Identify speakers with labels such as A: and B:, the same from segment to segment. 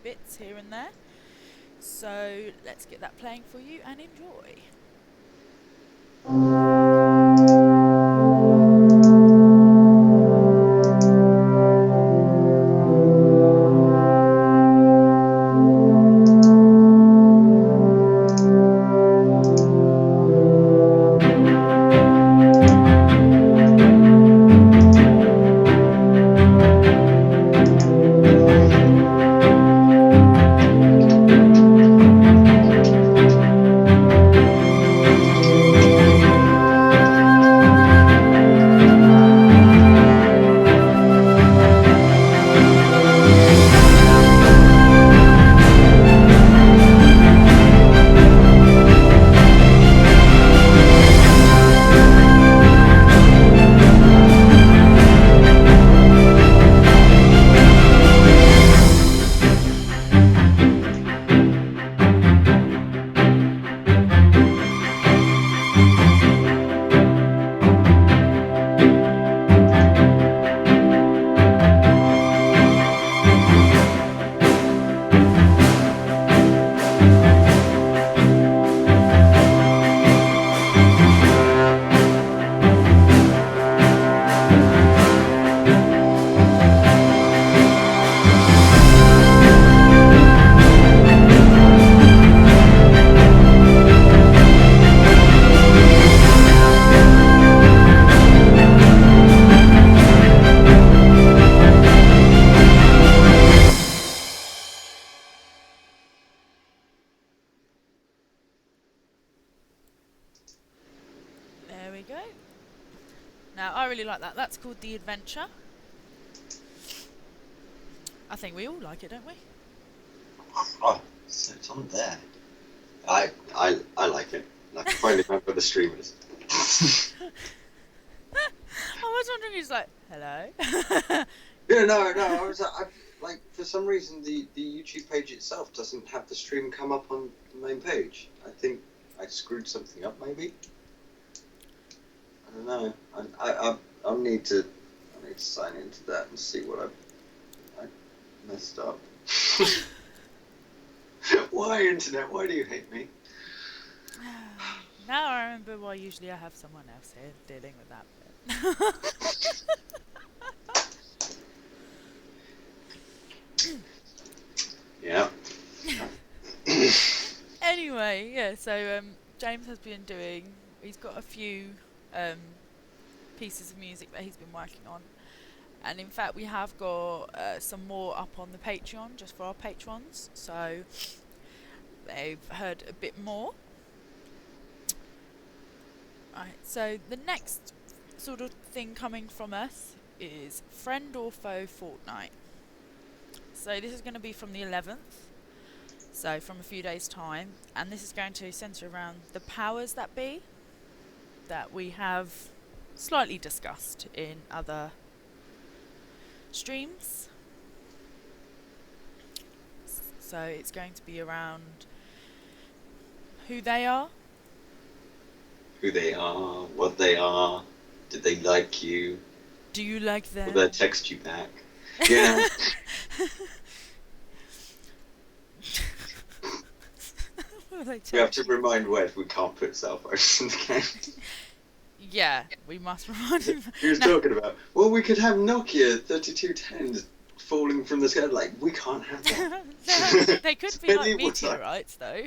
A: bits here and there. So let's get that playing for you and enjoy. There we go. Now, I really like that. That's called The Adventure. I think we all like it, don't we?
B: Oh, so it's on there. I like it. I can finally remember the streamers.
A: I was wondering who's like, hello?
B: Yeah, no. I like for some reason the YouTube page itself doesn't have the stream come up on the main page. I think I screwed something up, maybe. I don't know. I'll need to sign into that and see what I messed up. Why, internet? Why do you hate me?
A: Now I remember why usually I have someone else here dealing with that bit.
B: Yeah.
A: Anyway, yeah, so James has been he's got a few pieces of music that he's been working on. And in fact, we have got some more up on the Patreon, just for our patrons. So they've heard a bit more. Right, so the next sort of thing coming from us is Friend or Foe Fortnight. So this is going to be from the 11th, so from a few days' time, and this is going to centre around the powers that be that we have slightly discussed in other streams. So it's going to be around who they are,
B: Who they are, what they are, did they like you,
A: do you like them?
B: will they text you back? Yeah. We have to remind Wed we can't put cell phones in the game.
A: Yeah, we must remind him.
B: He was talking about, well, we could have Nokia 3210s falling from the sky. Like, we can't have that.
A: They could be like meteorites, though.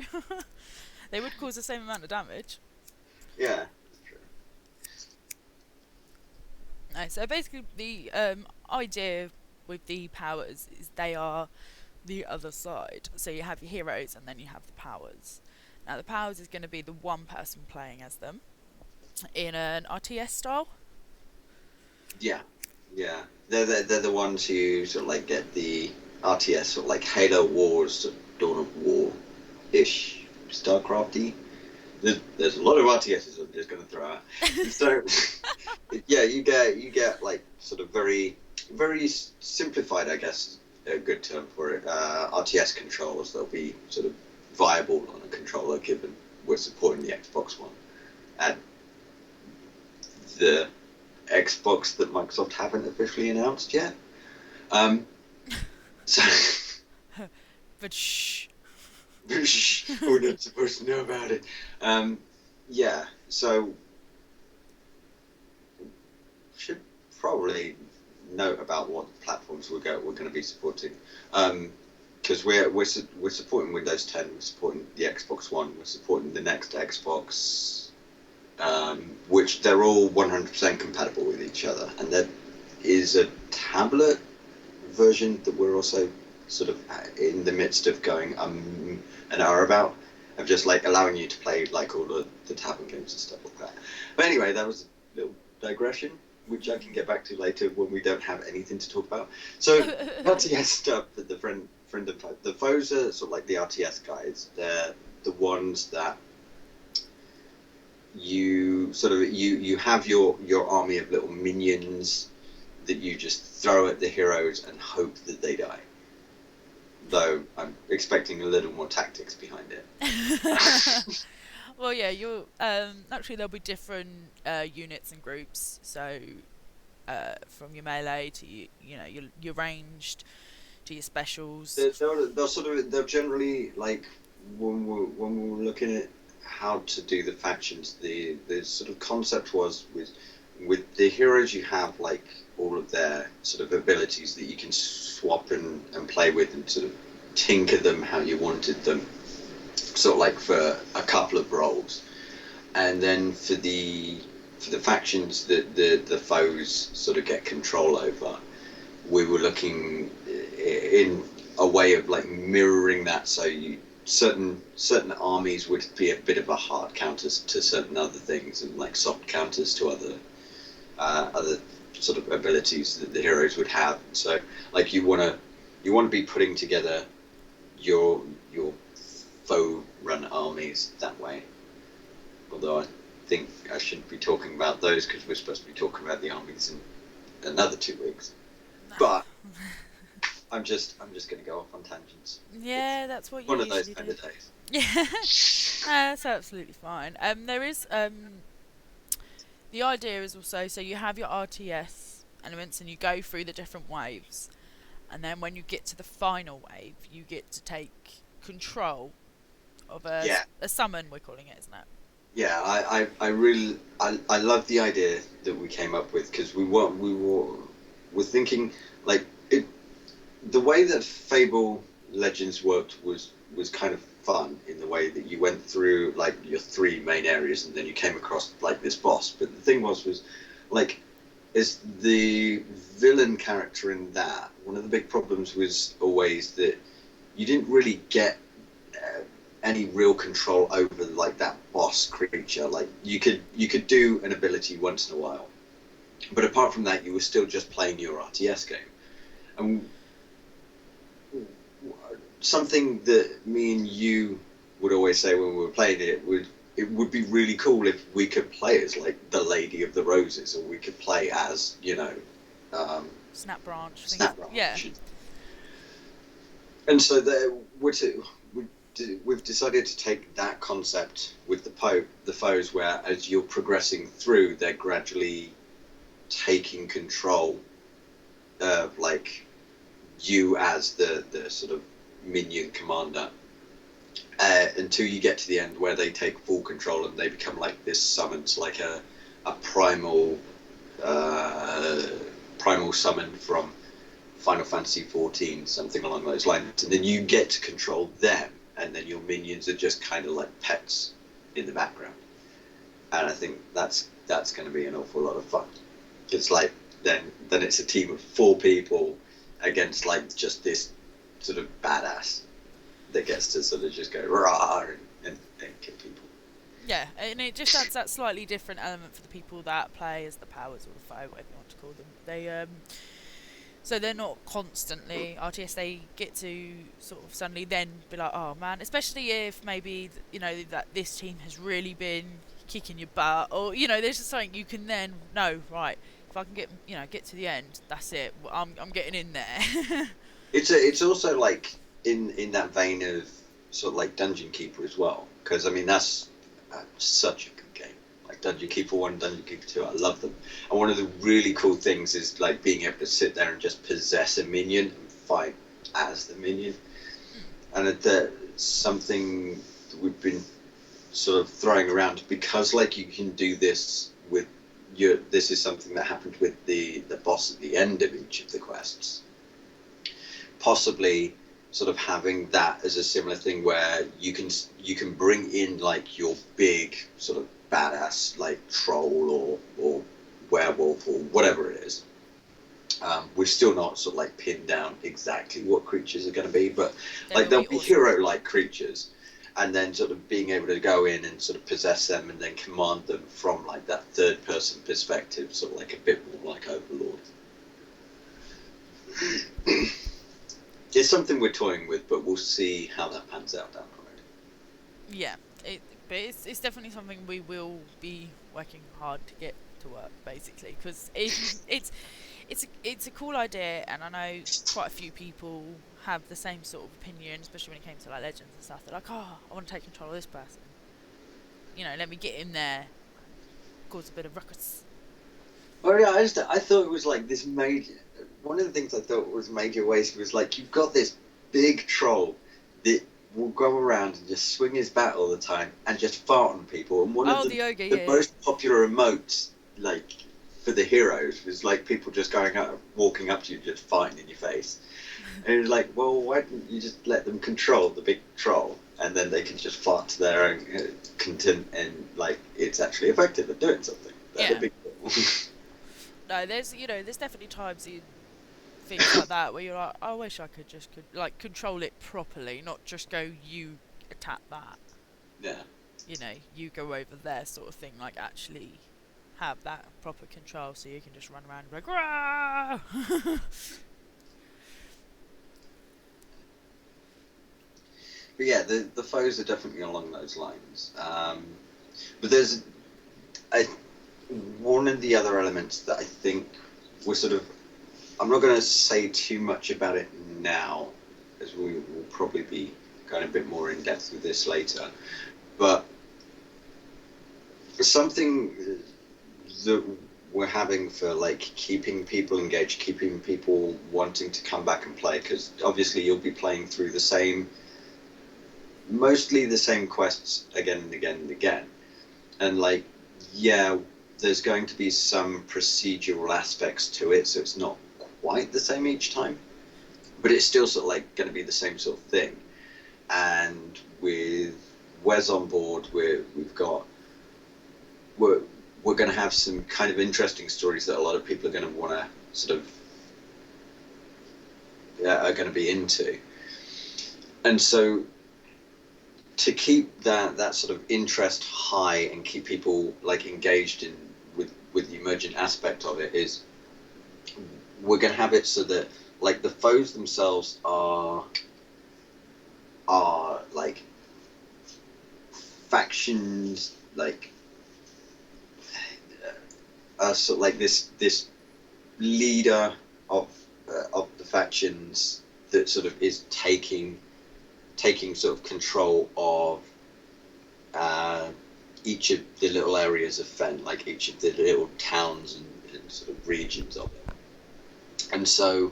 A: They would cause the same amount of damage.
B: Yeah.
A: No, so basically the idea with the powers is they are the other side. So you have your heroes and then you have the powers. Now the powers is going to be the one person playing as them in an RTS style.
B: Yeah. They're the ones who sort of like get the RTS, sort of like Halo Wars, Dawn of War-ish, StarCrafty. There's a lot of RTSs I'm just going to throw out. So, yeah, you get like sort of very simplified, I guess, a good term for it. RTS controls, they'll be sort of viable on a controller, given we're supporting the Xbox One and the Xbox that Microsoft haven't officially announced yet. So
A: But shh.
B: We're not supposed to know about it. Yeah, so should probably note about what platforms we're going to be supporting. Because we're supporting Windows 10, we're supporting the Xbox One, we're supporting the next Xbox, which they're all 100% compatible with each other, and there is a tablet version that we're also sort of in the midst of going an hour about, of just like allowing you to play like all the tablet games and stuff like that. But anyway, that was a little digression, which I can get back to later when we don't have anything to talk about. So RTS stuff for the friend and foe. The foes are sort of like the RTS guys. They're the ones that you sort of you have your army of little minions that you just throw at the heroes and hope that they die. Though I'm expecting a little more tactics behind it.
A: Well, yeah, you'll naturally there'll be different units and groups. So from your melee to your ranged to your specials.
B: They're generally like when we're looking at how to do the factions, the sort of concept was with the heroes you have like all of their sort of abilities that you can swap and play with and sort of tinker them how you wanted them, sort of like for a couple of roles. And then for the factions that the foes sort of get control over, we were looking in a way of like mirroring that, so certain armies would be a bit of a hard counters to certain other things and like soft counters to other sort of abilities that the heroes would have. So like you want to be putting together your foe run armies that way. Although I think I shouldn't be talking about those because we're supposed to be talking about the armies in another 2 weeks. But I'm just going to go off on tangents.
A: Yeah, that's what you
B: One of
A: usually
B: those kind of days.
A: Yeah, that's absolutely fine. There is the idea is also, so you have your RTS elements and you go through the different waves, and then when you get to the final wave, you get to take control of a summon, we're calling it, isn't it?
B: Yeah, I really love the idea that we came up with, because we're thinking like the way that Fable Legends worked was kind of fun in the way that you went through like your 3 main areas and then you came across like this boss. But the thing was like, is the villain character in that, one of the big problems was always that you didn't really get any real control over like that boss creature. Like you could do an ability once in a while, but apart from that you were still just playing your RTS game. And something that me and you would always say when we were playing it would be really cool if we could play as like the Lady of the Roses, or we could play as
A: Snap Branch.
B: Yeah. And so we've decided to take that concept with the foes, where as you're progressing through, they're gradually taking control of like you as the sort of minion commander, until you get to the end where they take full control and they become like this summons, like a primal summon from Final Fantasy 14, something along those lines, and then you get to control them, and then your minions are just kind of like pets in the background. And I think that's going to be an awful lot of fun. It's like then it's a team of 4 people against like just this sort of badass that gets to sort of just go rah and kill people.
A: Yeah, and it just adds that slightly different element for the people that play as the powers or the foe, whatever you want to call them. They so they're not constantly RTS. They get to sort of suddenly then be like, oh man, especially if maybe that this team has really been kicking your butt, or there's just something you can then know, right, if I can get to the end, that's it. I'm getting in there.
B: It's also like in that vein of sort of like Dungeon Keeper as well, because I mean that's such a good game. Like Dungeon Keeper 1, Dungeon Keeper 2, I love them. And one of the really cool things is like being able to sit there and just possess a minion and fight as the minion. and that something that we've been sort of throwing around, because like you can do this with this is something that happened with the boss at the end of each of the quests, possibly sort of having that as a similar thing where you can bring in like your big sort of badass like troll or werewolf or whatever it is. We're still not sort of like pinned down exactly what creatures are going to be, but like there'll be
A: awesome
B: hero-like creatures, and then sort of being able to go in and sort of possess them and then command them from like that third-person perspective, sort of like a bit more like Overlord. It's something we're toying with, but we'll see how that pans out down the road.
A: Yeah, but it's definitely something we will be working hard to get to work, basically, because it's a cool idea, and I know quite a few people have the same sort of opinion, especially when it came to like legends and stuff. They're like, oh, I want to take control of this person. You know, let me get in there, cause a bit of ruckus.
B: Well, yeah, I thought it was like this major. One of the things I thought was major waste was like you've got this big troll that will go around and just swing his bat all the time and just fart on people. And one of
A: The ogre,
B: the most popular emotes, like for the heroes, was like people just going out, walking up to you, just farting in your face. And it was like, well, why didn't you just let them control the big troll, and then they can just fart to their own content, and like it's actually effective at doing something. They're the big troll.
A: No, there's definitely times in things like that where you're like, I wish I could just like control it properly, not just go you attack that.
B: Yeah.
A: You know, you go over there, sort of thing. Like actually have that proper control, so you can just run around and be like, Rah!
B: But yeah, the foes are definitely along those lines. But there's one of the other elements that I think we're sort of. I'm not going to say too much about it now, as we will probably be going a bit more in depth with this later. But something that we're having for like keeping people engaged, keeping people wanting to come back and play, because obviously you'll be playing through mostly the same quests again and again and again. And like, yeah, there's going to be some procedural aspects to it, so it's not quite the same each time, but it's still sort of like going to be the same sort of thing. And with Wes on board, we're going to have some kind of interesting stories that a lot of people are going to want to sort of are going to be into. And so to keep that sort of interest high and keep people like engaged in with the emergent aspect of it is we're going to have it so that like the foes themselves are like factions, like sort of like this leader of the factions that sort of is taking sort of control of each of the little areas of Fen, like each of the little towns and sort of regions of it. And so,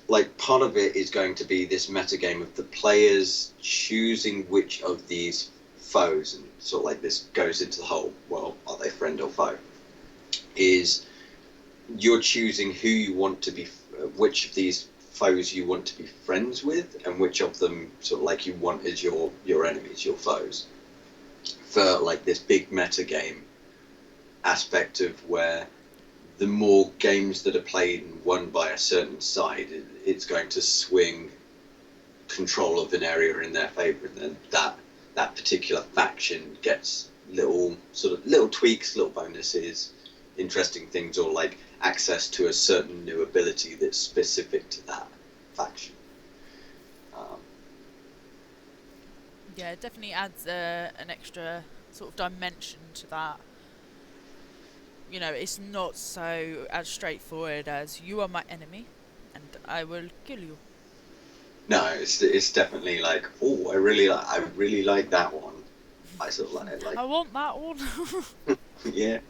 B: like, part of it is going to be this metagame of the players choosing which of these foes, and sort of like this goes into the whole, well, are they friend or foe? Is you're choosing who you want to be, which of these foes you want to be friends with, and which of them sort of like you want as your enemies, your foes. For like this big metagame aspect of where the more games that are played and won by a certain side, it's going to swing control of an area in their favour, and then that particular faction gets little tweaks, little bonuses, interesting things, or like access to a certain new ability that's specific to that faction.
A: Yeah, it definitely adds an extra sort of dimension to that. You know, it's not so as straightforward as you are my enemy and I will kill you.
B: No, it's definitely like, oh, I really like that one. I sort of like
A: I want that one.
B: yeah.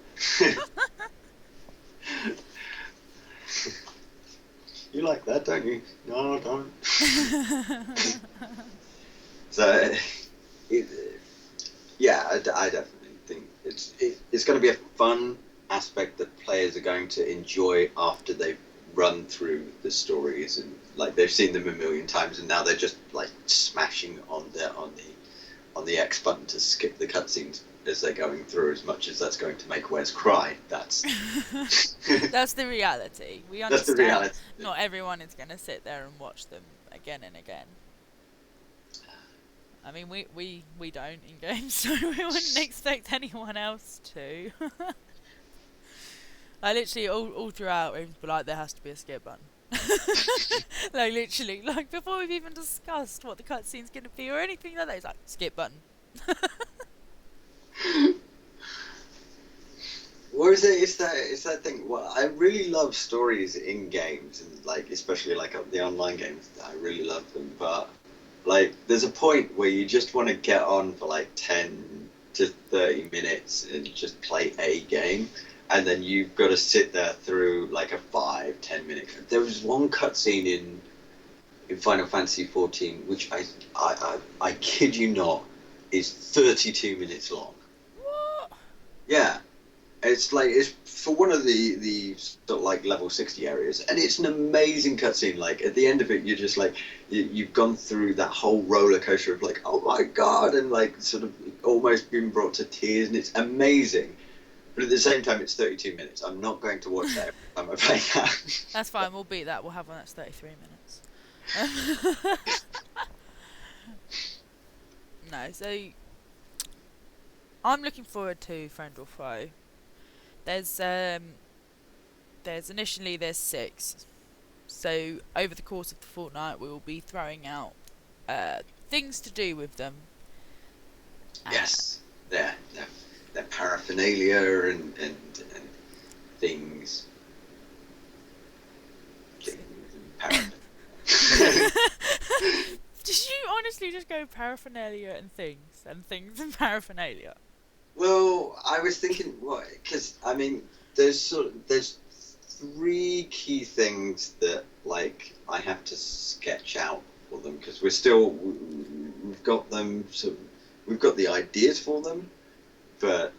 B: You like that, don't you? No, I don't. So, it, yeah, I definitely think it's going to be a fun aspect that players are going to enjoy after they've run through the stories and like they've seen them a million times, and now they're just like smashing on the X button to skip the cutscenes as they're going through. As much as that's going to make Wes cry, that's
A: That's the reality. We
B: that's the
A: understand
B: reality.
A: not everyone is going to sit there and watch them again and again. I mean, we don't in games, so we wouldn't expect anyone else to. I literally all throughout it was like there has to be a skip button. Like literally, like before we've even discussed what the cutscene's going to be or anything like that, it's like skip button.
B: Or is it? It's that thing. Well, I really love stories in games, and like especially like the online games. I really love them, but like there's a point where you just want to get on for like 10 to 30 minutes and just play a game, and then you've got to sit there through like a 5-10 minute. There was one cutscene in Final Fantasy 14, which I kid you not, is 32 minutes long.
A: What?
B: Yeah. It's like it's for one of the sort of like level 60 areas, and it's an amazing cutscene. Like at the end of it, you're just like you've gone through that whole roller coaster of like, oh my god, and like sort of almost been brought to tears, and it's amazing. But at the same time, it's 32 minutes. I'm not going to watch that every time I play that.
A: That's fine. We'll beat that. We'll have one that's 33 minutes. No, so I'm looking forward to Friend or Foe. There's initially there's 6. So over the course of the fortnight, we will be throwing out things to do with them.
B: Yes, they're paraphernalia and things. Things and paraphernalia.
A: Did you honestly just go paraphernalia and things and paraphernalia?
B: Well, I was thinking, what? Because I mean, there's 3 key things that like I have to sketch out for them because we've got them, so we've got the ideas for them, but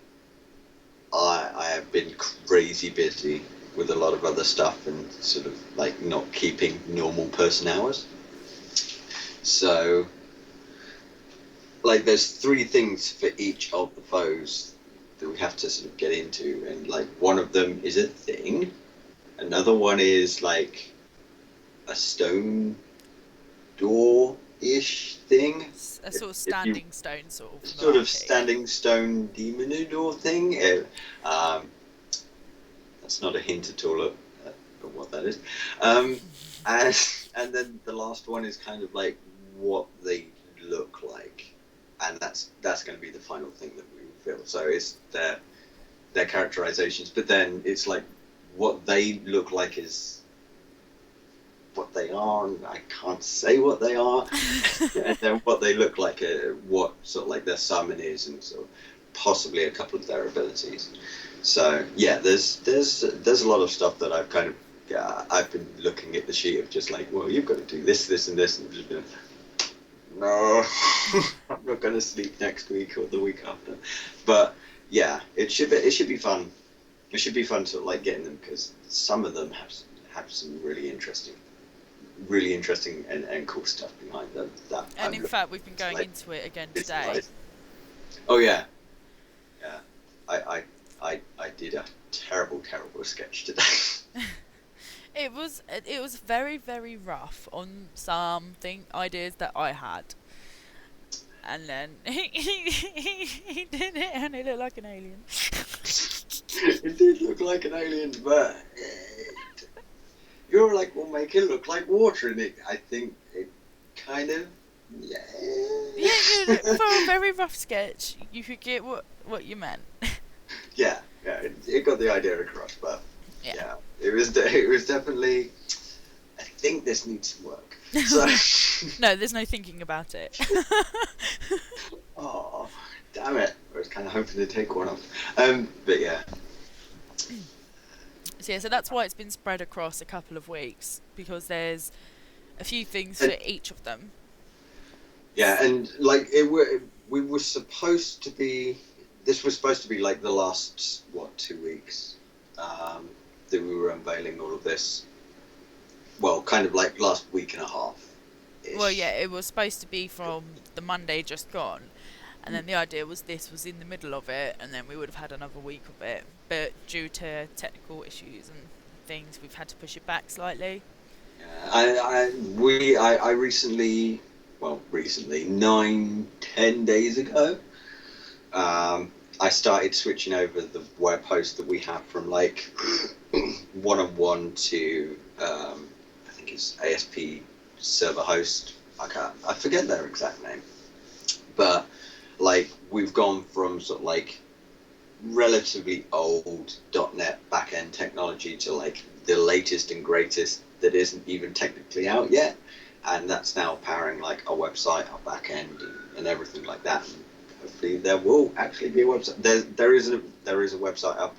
B: I have been crazy busy with a lot of other stuff and sort of like not keeping normal person hours. So like there's 3 things for each of the foes that we have to sort of get into, and like one of them is a thing, another one is like a stone door-ish thing,
A: A sort of standing stone sort of
B: sort of
A: malarkey.
B: standing stone demon door thing. That's not a hint at all at what that is. And then the last one is kind of like what they look like, and that's going to be the final thing that we reveal. So it's their characterizations, but then it's like what they look like is what they are, and I can't say what they are, and then what they look like, what sort of like their summon is, and sort of possibly a couple of their abilities. So yeah, there's a lot of stuff that I've kind of I've been looking at the sheet of just like, well, you've got to do this, this, and this, and just been, no, I'm not going to sleep next week or the week after. But yeah, it should be fun. It should be fun to like getting them because some of them have some really interesting and cool stuff behind them.
A: And in fact, we've been going into it again today.
B: Oh yeah, yeah. I did a terrible sketch today.
A: It was very, very rough on some ideas that I had, and then he did it, and it looked like an alien.
B: It did look like an alien, but you're like, well, make it look like water, and I think it kind of, yeah.
A: Yeah, for a very rough sketch, you could get what you meant.
B: Yeah, it got the idea across, but
A: Yeah.
B: it was definitely. I think this needs some work. So.
A: No, there's no thinking about it.
B: Oh, damn it! I was kind of hoping to take one off. But yeah.
A: So that's why it's been spread across a couple of weeks, because there's a few things for each of them.
B: Yeah, and like we were supposed to be. This was supposed to be like the last 2 weeks um, that we were unveiling all of this. Well, kind of like last week and a half
A: Well, yeah,
B: ish.
A: it was supposed to be from the Monday just gone, and then the idea was this was in the middle of it, and then we would have had another week of it. But due to technical issues and things, we've had to push it back slightly.
B: Yeah, I recently, well, recently 9, 10 days ago, I started switching over the web host that we have from like one-on-one to I think it's ASP server host. I forget their exact name, but like we've gone from sort of like relatively old .NET backend technology to like the latest and greatest that isn't even technically out yet, and that's now powering like our website, our backend, and everything like that. And hopefully, there will actually be a website. There is a website up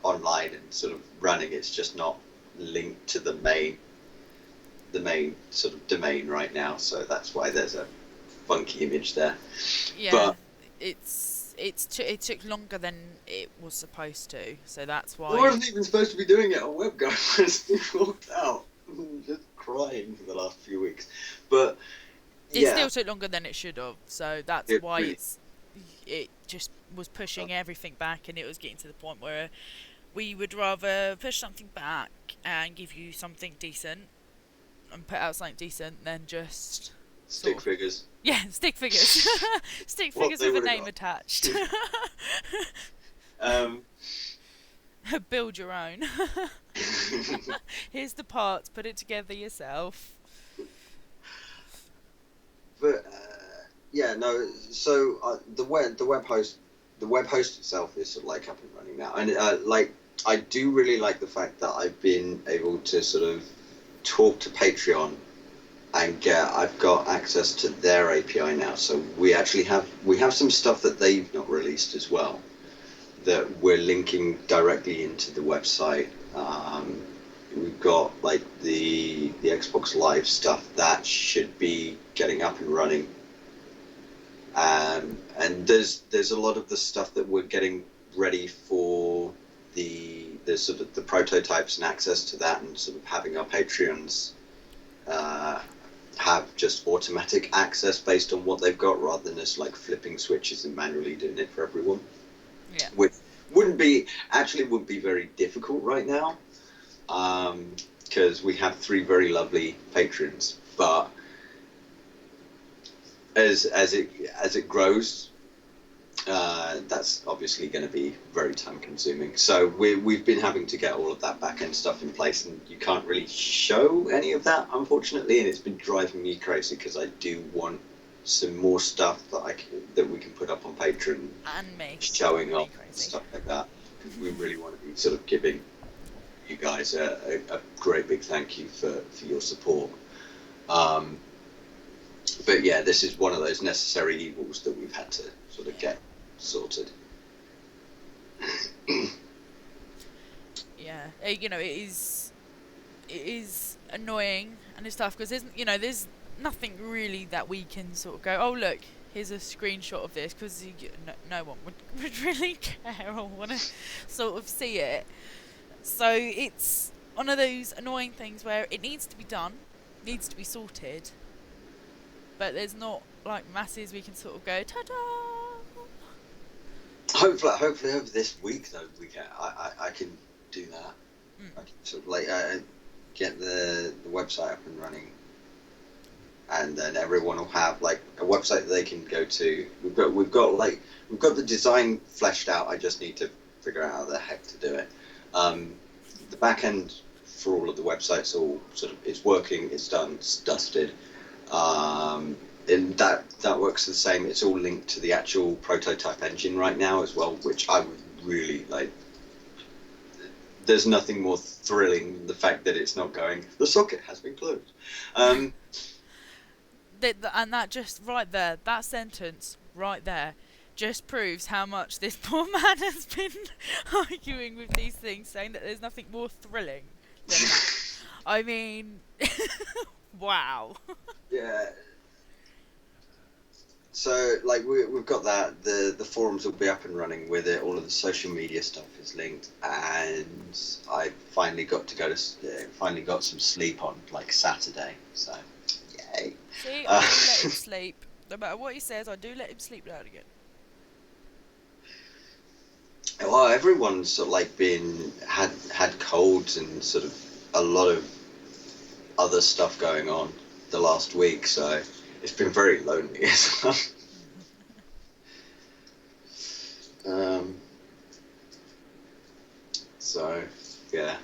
B: online and sort of running. It's just not linked to the main sort of domain right now. So that's why there's a funky image there.
A: Yeah,
B: But
A: it took longer than it was supposed to, so that's
B: I
A: why
B: wasn't even supposed to be doing it on WebGuard. I just walked out. I'm just crying for the last few weeks. But
A: it
B: yeah,
A: still took longer than it should have. So that's
B: it
A: why
B: really.
A: it just was pushing everything back, and it was getting to the point where we would rather push something back and give you something decent and put out something decent than just sort
B: Stick
A: of,
B: figures.
A: yeah, stick figures. Stick
B: What
A: figures
B: they
A: with a
B: would have
A: name
B: got.
A: attached.
B: Um,
A: Build your own. Here's the parts, put it together yourself.
B: but yeah, no. So the web host itself is sort of like up and running now, and like I do really like the fact that I've been able to sort of talk to Patreon and I've got access to their API now. So we have some stuff that they've not released as well that we're linking directly into the website. We've got like the Xbox Live stuff that should be getting up and running, and there's a lot of the stuff that we're getting ready for the sort of the prototypes and access to that, and sort of having our Patreons uh, have just automatic access based on what they've got, rather than just like flipping switches and manually doing it for everyone,
A: Yeah.
B: which would be very difficult right now, because we have three very lovely patrons. But as it grows, that's obviously going to be very time consuming. So we've been having to get all of that back end stuff in place, and you can't really show any of that, unfortunately. And it's been driving me crazy because I do want some more stuff that we can put up on Patreon,
A: And me.
B: showing
A: Me
B: off and
A: crazy.
B: stuff like that. Because we really want to be sort of giving you guys a great big thank you for your support. Um, but yeah, this is one of those necessary evils that we've had to sort of get sorted.
A: Yeah. It is annoying and it's tough because there's nothing really that we can sort of go, oh look, here's a screenshot of this, because no one would really care or want to sort of see it. So it's one of those annoying things where it needs to be done, needs to be sorted, but there's not like masses we can sort of go ta-da.
B: Hopefully over this week though I can do that.
A: Mm.
B: I can sort of like get the website up and running, and then everyone will have like a website that they can go to. We've got the design fleshed out. I just need to figure out how the heck to do it. The back end for all of the websites all sort of it's working. It's done. It's dusted. And that works the same. It's all linked to the actual prototype engine right now as well, which I would really like. There's nothing more thrilling than the fact that it's not going. The socket has been closed.
A: And that just right there, that sentence right there, just proves how much this poor man has been arguing with these things, saying that there's nothing more thrilling than that. I mean, wow.
B: Yeah. So, like, we've got that. The forums will be up and running with it. All of the social media stuff is linked, and I finally got to finally got some sleep on like Saturday. So, yay!
A: See, I
B: Uh,
A: do let him sleep. No matter what he says, I do let him sleep now and again.
B: well, everyone's sort of like had colds and sort of a lot of other stuff going on the last week, so it's been very lonely as well. Um, so, yeah.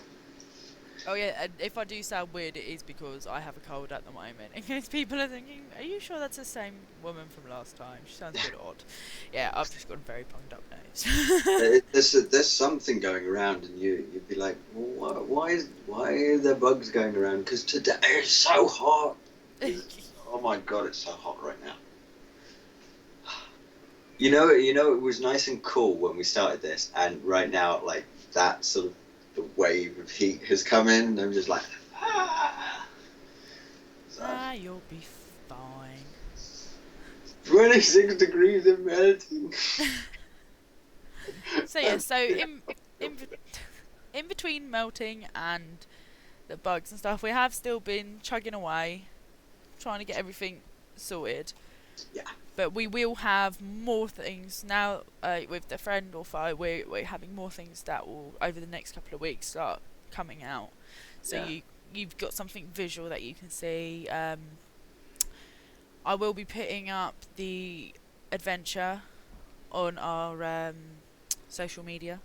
A: Oh yeah, and if I do sound weird, it is because I have a cold at the moment. In case people are thinking, "Are you sure that's the same woman from last time? She sounds a bit odd." Yeah, I've just got a very bunged up nose.
B: There's something going around, and you'd be like, well, why are there bugs going around? Because today is so hot. Oh my god, it's so hot right now. It was nice and cool when we started this, and right now, like that sort of the wave of heat has come in, and I'm just like, ah. So,
A: You'll be fine.
B: 26 degrees of melting.
A: So yeah, so in between melting and the bugs and stuff, we have still been chugging away, trying to get everything sorted.
B: Yeah.
A: But we will have more things now with the friend or foe. We're having more things that will over the next couple of weeks start coming out. So
B: Yeah.
A: you've got something visual that you can see. I will be putting up the adventure on our social media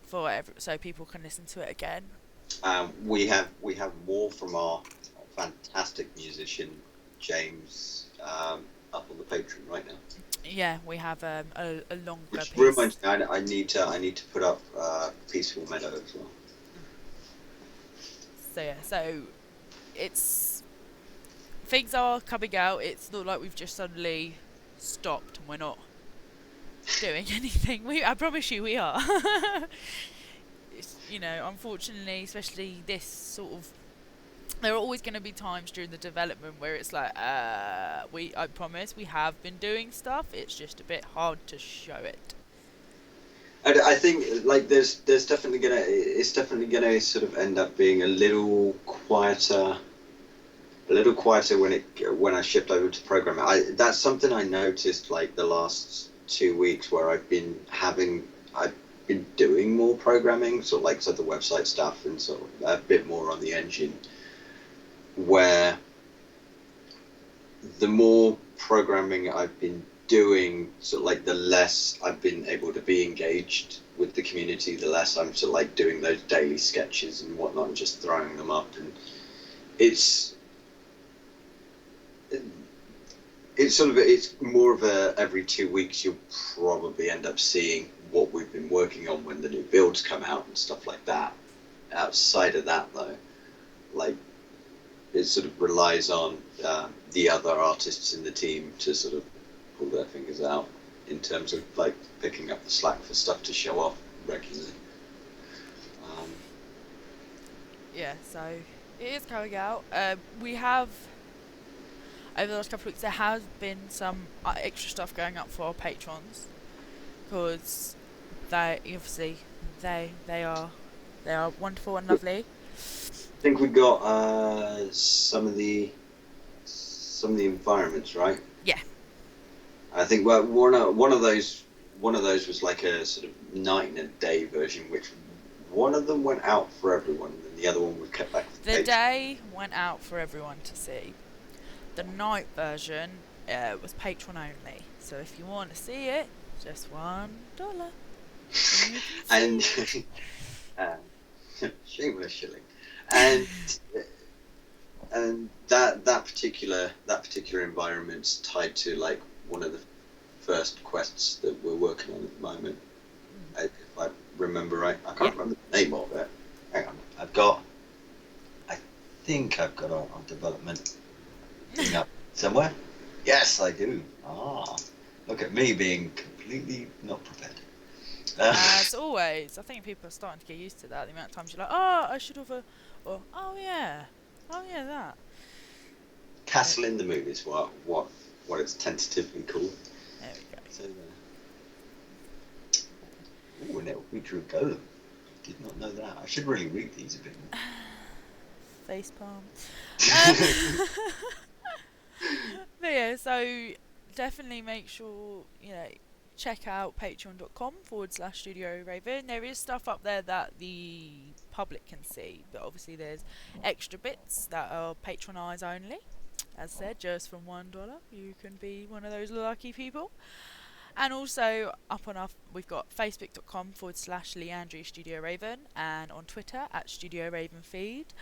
A: so people can listen to it again.
B: We have more from our fantastic musician James up on the Patreon right now.
A: Yeah, we have a longer
B: Which
A: piece.
B: reminds me, I need to put up Peaceful Meadow as well.
A: So yeah, so it's things are coming out. It's not like we've just suddenly stopped and we're not doing anything. I promise you, we are. It's, unfortunately, especially this sort of. There are always going to be times during the development where it's like, I promise we have been doing stuff. It's just a bit hard to show it.
B: And I think like there's definitely gonna sort of end up being a little quieter when I shift over to programming. That's something I noticed like the last 2 weeks where I've been doing more programming, sort of like the website stuff and sort of a bit more on the engine. Where the more programming I've been doing, sort of like the less I've been able to be engaged with the community, the less I'm sort of like doing those daily sketches and whatnot and just throwing them up. And it's more of a every 2 weeks you'll probably end up seeing what we've been working on when the new builds come out and stuff like that. Outside of that though, like it sort of relies on the other artists in the team to sort of pull their fingers out in terms of like picking up the slack for stuff to show off regularly.
A: Yeah, so it is coming out. We have over the last couple of weeks there has been some extra stuff going up for our patrons because they obviously they are wonderful and lovely.
B: I think we got some of the environments, right?
A: Yeah.
B: I think one of those was like a sort of night and a day version, which one of them went out for everyone, and the other one was kept back for
A: the day went out for everyone to see. The night version was patron only, so if you want to see it, just $1.
B: And shameless shilling. And that particular environment's tied to like one of the first quests that we're working on at the moment. If I remember right, I can't remember the name of it. Hang on, I think I've got our development thing up somewhere. Yes, I do. Look at me being completely not prepared.
A: As always, I think people are starting to get used to that. The amount of times you're like, oh, I should have or oh yeah, that.
B: Castle in the Moon is what it's tentatively called.
A: There we go.
B: So, an it'll feature a golem. Did not know that. I should really read these a bit more.
A: Facepalm. But yeah, so definitely make sure, check out patreon.com/StudioRaven. There is stuff up there that the public can see, but obviously there's extra bits that are patron eyes only. As said, just from $1, you can be one of those lucky people. And also up on we've got facebook.com/Liandri StudioRaven, and on Twitter @StudioRavenFeed.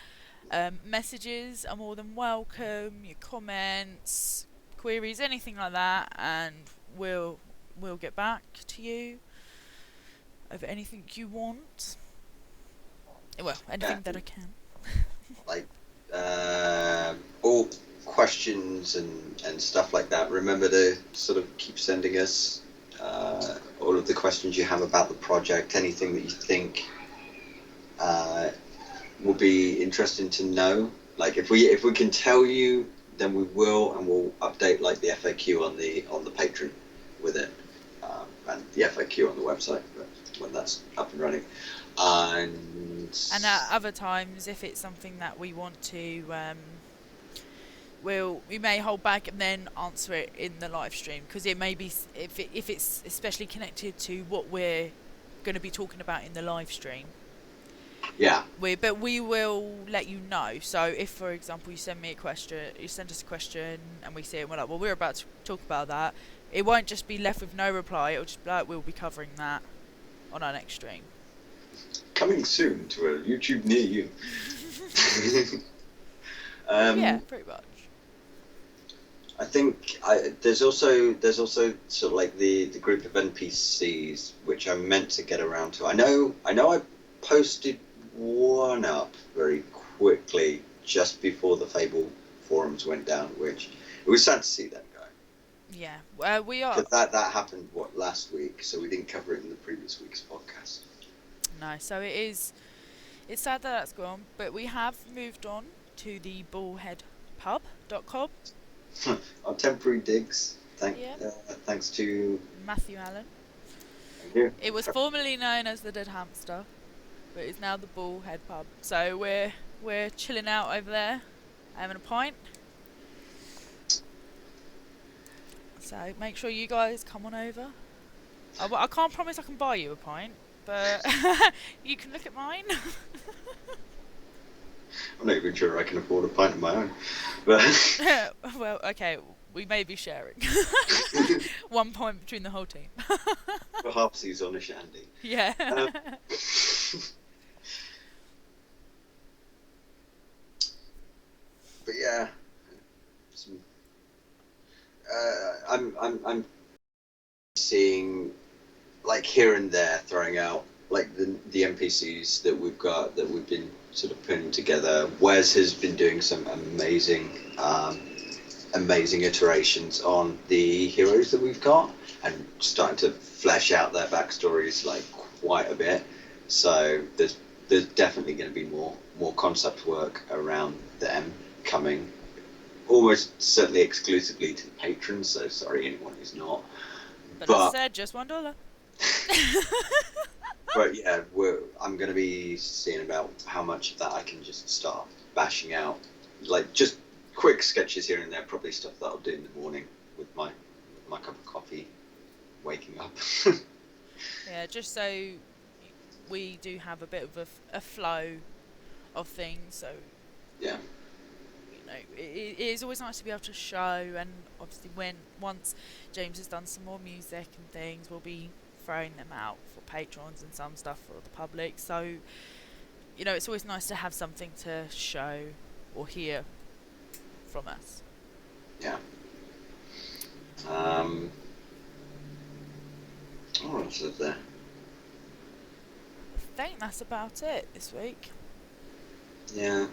A: Messages are more than welcome. Your comments, queries, anything like that, and we'll get back to you over anything you want. Well, anything that I can.
B: Like all questions and stuff like that. Remember to sort of keep sending us all of the questions you have about the project. Anything that you think will be interesting to know. Like if we can tell you, then we will, and we'll update like the FAQ on the Patreon with it, and the FAQ on the website when that's up and running. And
A: at other times, if it's something that we want to, we may hold back and then answer it in the live stream, because it may be if it's especially connected to what we're going to be talking about in the live stream.
B: Yeah.
A: But we will let you know. So if, for example, you send us a question, and we see it, and we're like, well, we're about to talk about that. It won't just be left with no reply. It'll just be like, we'll be covering that on our next stream.
B: Coming soon to a YouTube near you.
A: Yeah, pretty much.
B: I think there's also sort of like the group of NPCs which I meant to get around to. I know I posted one up very quickly just before the Fable forums went down, which it was sad to see that go.
A: Yeah, we are.
B: Because that happened last week, so we didn't cover it in the previous week's podcast.
A: No, so it's sad that that's gone, but we have moved on to the bullheadpub.com.
B: Our temporary digs. Thanks to
A: Matthew Allen.
B: Thank you.
A: It was formerly known as the Dead Hamster, but it's now the Bullhead Pub. So we're chilling out over there, having a pint. So make sure you guys come on over. I can't promise I can buy you a pint, but you can look at mine.
B: I'm not even sure I can afford a pint of my own. But
A: well, okay, we may be sharing. 1 point between the whole team.
B: For halfsies on a shandy.
A: Yeah.
B: But yeah, I'm seeing like here and there throwing out like the NPCs that we've been sort of putting together. Wes has been doing some amazing iterations on the heroes that we've got and starting to flesh out their backstories like quite a bit. So there's definitely going to be more concept work around them coming, almost certainly exclusively to the patrons. So sorry anyone who's not.
A: But as I said, just $1.
B: But yeah, I'm going to be seeing about how much of that I can just start bashing out, like just quick sketches here and there, probably stuff that I'll do in the morning with my cup of coffee, waking up.
A: Yeah, just so we do have a bit of a flow of things. So
B: yeah,
A: it is always nice to be able to show, and obviously once James has done some more music and things, we'll be throwing them out for patrons and some stuff for the public. So it's always nice to have something to show or hear from us.
B: Yeah. What else is there?
A: I think that's about it this week.
B: Yeah,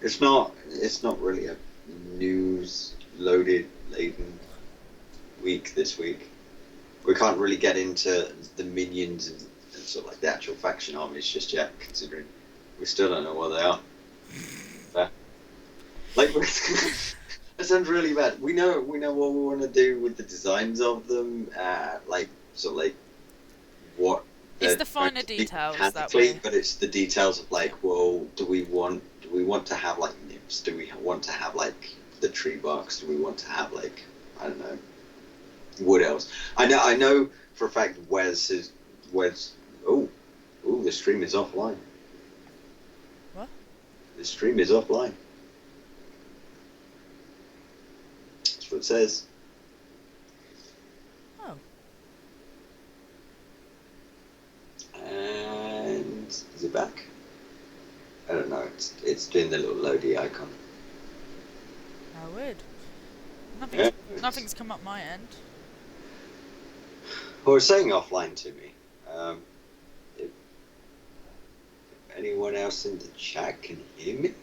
B: it's not really a news laden week this week. We can't really get into the minions and sort of like the actual faction armies just yet, considering we still don't know what they are. Like, That sounds really bad. We know what we want to do with the designs of them, like sort of like what
A: It's
B: they're
A: the
B: going
A: finer
B: to be
A: details that
B: mechanically,
A: we're...
B: but it's the details of like, well, do we want to have like nips? Do we want to have like the tree barks? Do we want to have like, I don't know, what else? I know for a fact Wes. Oh, the stream is offline.
A: What?
B: The stream is offline. That's what it says.
A: Oh.
B: And is it back? I don't know. It's doing the little loady icon.
A: How weird.
B: Yeah.
A: Nothing's come up my end.
B: Well, it's saying offline to me. If anyone else in the chat can hear me?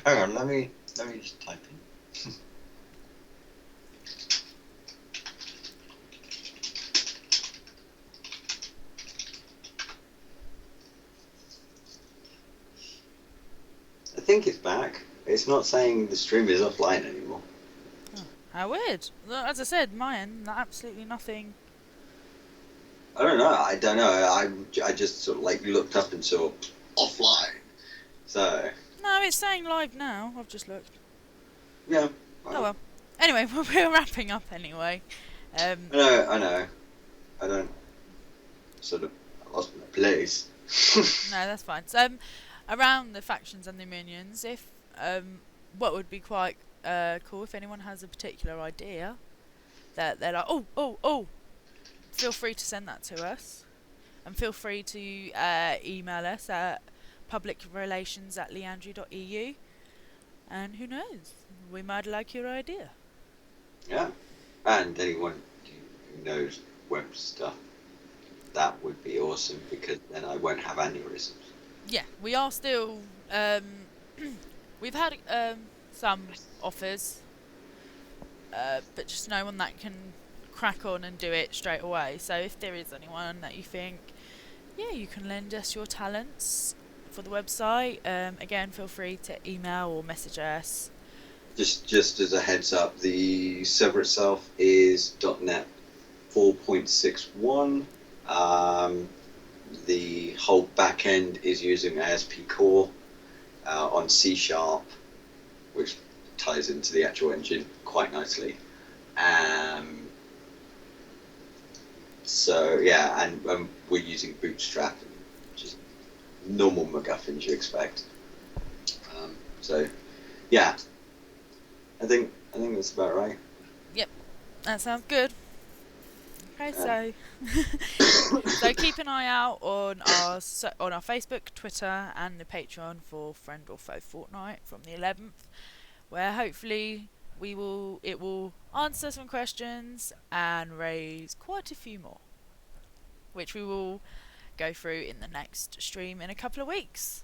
B: Hang on, let me just type in. I think it's back. It's not saying the stream is offline anymore.
A: Oh, how weird. As I said, my end, absolutely nothing.
B: I don't know. I just sort of like looked up and saw offline. So.
A: No, it's saying live now. I've just looked.
B: Yeah.
A: Oh well. Anyway, we're wrapping up anyway.
B: I know. I don't. I lost my place.
A: No, that's fine. So, around the factions and the minions, if what would be quite cool if anyone has a particular idea that they're like, oh, feel free to send that to us, and feel free to email us at publicrelations@liandri.eu, and who knows, we might like your idea.
B: Yeah, and anyone who knows web stuff, that would be awesome, because then I won't have aneurysms.
A: Yeah, we are still. We've had some offers, but just no one that can crack on and do it straight away. So if there is anyone that you think, yeah, you can lend us your talents for the website, again, feel free to email or message us.
B: Just as a heads up, the server itself is .NET 4.61. The whole back end is using ASP Core on C#, which ties into the actual engine quite nicely. So yeah, and we're using Bootstrap, which is normal MacGuffins you expect. So yeah, I think that's about right.
A: Yep, that sounds good. Okay, so so keep an eye out on our Facebook, Twitter, and the Patreon for Friend or Foe Fortnite from the 11th, where hopefully it will answer some questions and raise quite a few more, which we will go through in the next stream in a couple of weeks.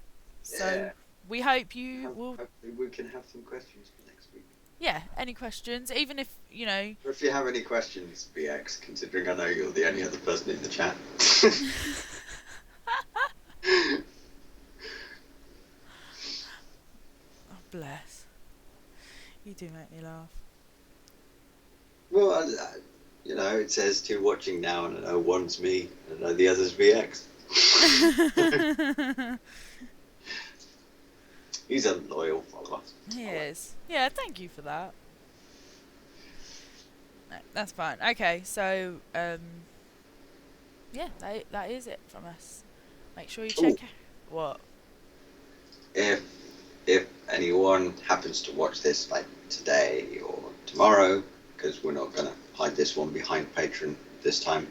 B: Yeah.
A: So we hope you will.
B: Hopefully we can have some questions for next week.
A: Yeah, any questions, even if you know.
B: Or if you have any questions, BX, considering I know you're the only other person in the chat.
A: Oh, bless. You do make me laugh.
B: Well, it says 2 watching now, and I know one's me, and I know the other's VX. He's a loyal follower.
A: He is. Yeah, thank you for that. No, that's fine. Okay, so yeah, that is it from us. Make sure you check. What?
B: If anyone happens to watch this like today or tomorrow, because we're not going to hide this one behind Patreon this time,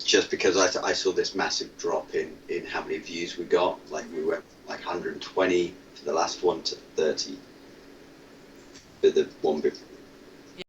B: just because I saw this massive drop in how many views we got. Like we went from like 120 for the last one to 30 for the one